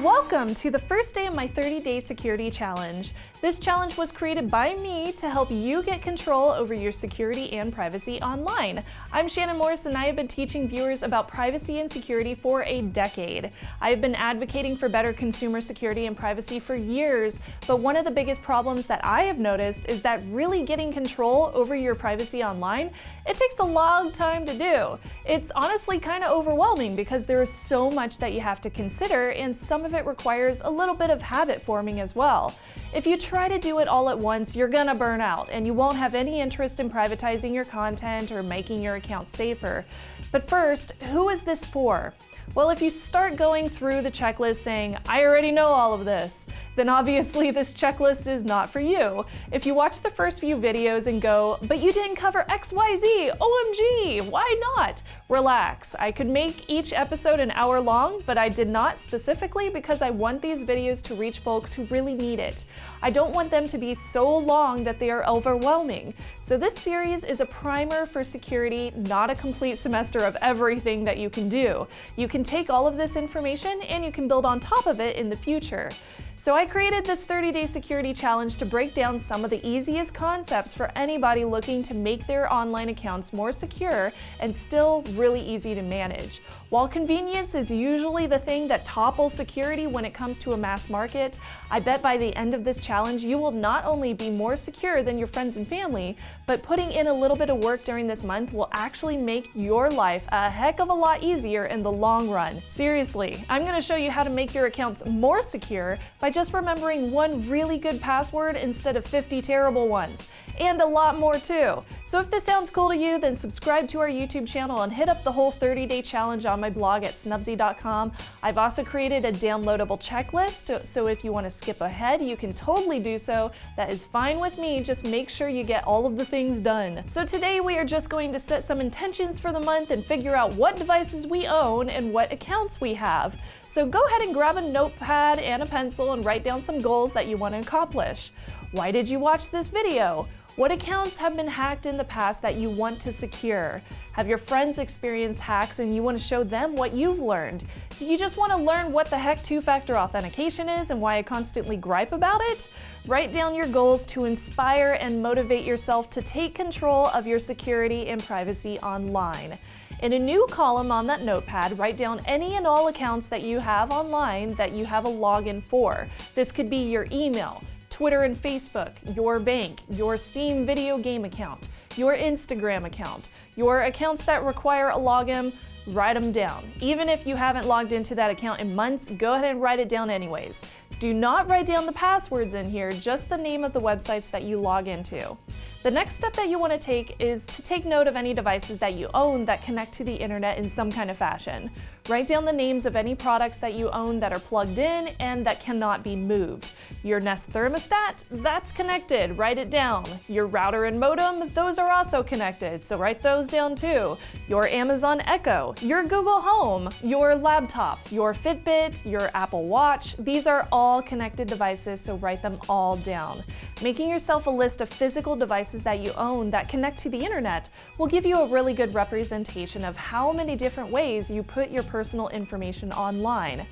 Welcome to the first day of my 30-day security challenge. This challenge was created by me to help you get control over your security and privacy online. I'm Shannon Morris and I have been teaching viewers about privacy and security for a decade. I have been advocating for better consumer security and privacy for years, but one of the biggest problems that I have noticed is that really getting control over your privacy online, it takes a long time to do. It's honestly kind of overwhelming because there is so much that you have to consider, and some of it requires a little bit of habit forming as well. If you try to do it all at once, you're gonna burn out and you won't have any interest in privatizing your content or making your account safer. But first, who is this for? Well, if you start going through the checklist saying, I already know all of this, then obviously this checklist is not for you. If you watch the first few videos and go, but you didn't cover XYZ, OMG, why not? Relax. I could make each episode an hour long, but I did not specifically because I want these videos to reach folks who really need it. I don't want them to be so long that they are overwhelming. So this series is a primer for security, not a complete semester of everything that you can do. You can take all of this information and you can build on top of it in the future. So I created this 30-day security challenge to break down some of the easiest concepts for anybody looking to make their online accounts more secure and still really easy to manage. While convenience is usually the thing that topples security when it comes to a mass market, I bet by the end of this challenge you will not only be more secure than your friends and family, but putting in a little bit of work during this month will actually make your life a heck of a lot easier in the long run. Seriously, I'm going to show you how to make your accounts more secure by just remembering one really good password instead of 50 terrible ones. And a lot more too. So if this sounds cool to you, then subscribe to our YouTube channel and hit up the whole 30-day challenge on my blog at snubzy.com. I've also created a downloadable checklist, so if you want to skip ahead, you can totally do so. That is fine with me, just make sure you get all of the things done. So today we are just going to set some intentions for the month and figure out what devices we own and what accounts we have. So go ahead and grab a notepad and a pencil and write down some goals that you want to accomplish. Why did you watch this video? What accounts have been hacked in the past that you want to secure? Have your friends experienced hacks and you want to show them what you've learned? Do you just want to learn what the heck two-factor authentication is and why I constantly gripe about it? Write down your goals to inspire and motivate yourself to take control of your security and privacy online. In a new column on that notepad, write down any and all accounts that you have online that you have a login for. This could be your email, Twitter and Facebook, your bank, your Steam video game account, your Instagram account, your accounts that require a login. Write them down. Even if you haven't logged into that account in months, go ahead and write it down anyways. Do not write down the passwords in here, just the name of the websites that you log into. The next step that you want to take is to take note of any devices that you own that connect to the internet in some kind of fashion. Write down the names of any products that you own that are plugged in and that cannot be moved. Your Nest thermostat, that's connected, write it down. Your router and modem, those are also connected, so write those down too. Your Amazon Echo, your Google Home, your laptop, your Fitbit, your Apple Watch, these are all connected devices, so write them all down. Making yourself a list of physical devices that you own that connect to the internet will give you a really good representation of how many different ways you put your personal information online.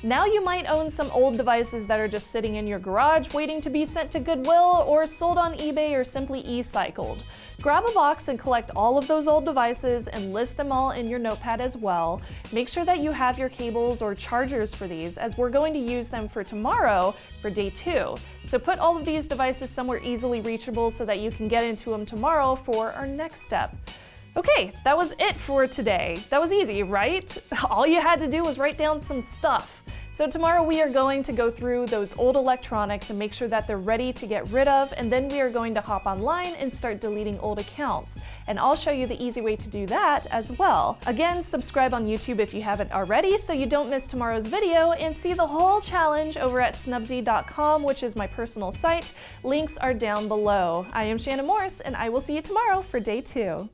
Now you might own some old devices that are just sitting in your garage waiting to be sent to Goodwill or sold on eBay or simply e-cycled. Grab a box and collect all of those old devices and list them all in your notepad as well. Make sure that you have your cables or chargers for these, as we're going to use them for tomorrow for day 2. So put all of these devices somewhere easily reachable so that you can get into them tomorrow for our next step. Okay, that was it for today. That was easy, right? All you had to do was write down some stuff. So tomorrow we are going to go through those old electronics and make sure that they're ready to get rid of, and then we are going to hop online and start deleting old accounts. And I'll show you the easy way to do that as well. Again, subscribe on YouTube if you haven't already so you don't miss tomorrow's video, and see the whole challenge over at snubzy.com, which is my personal site. Links are down below. I am Shannon Morris, and I will see you tomorrow for day 2.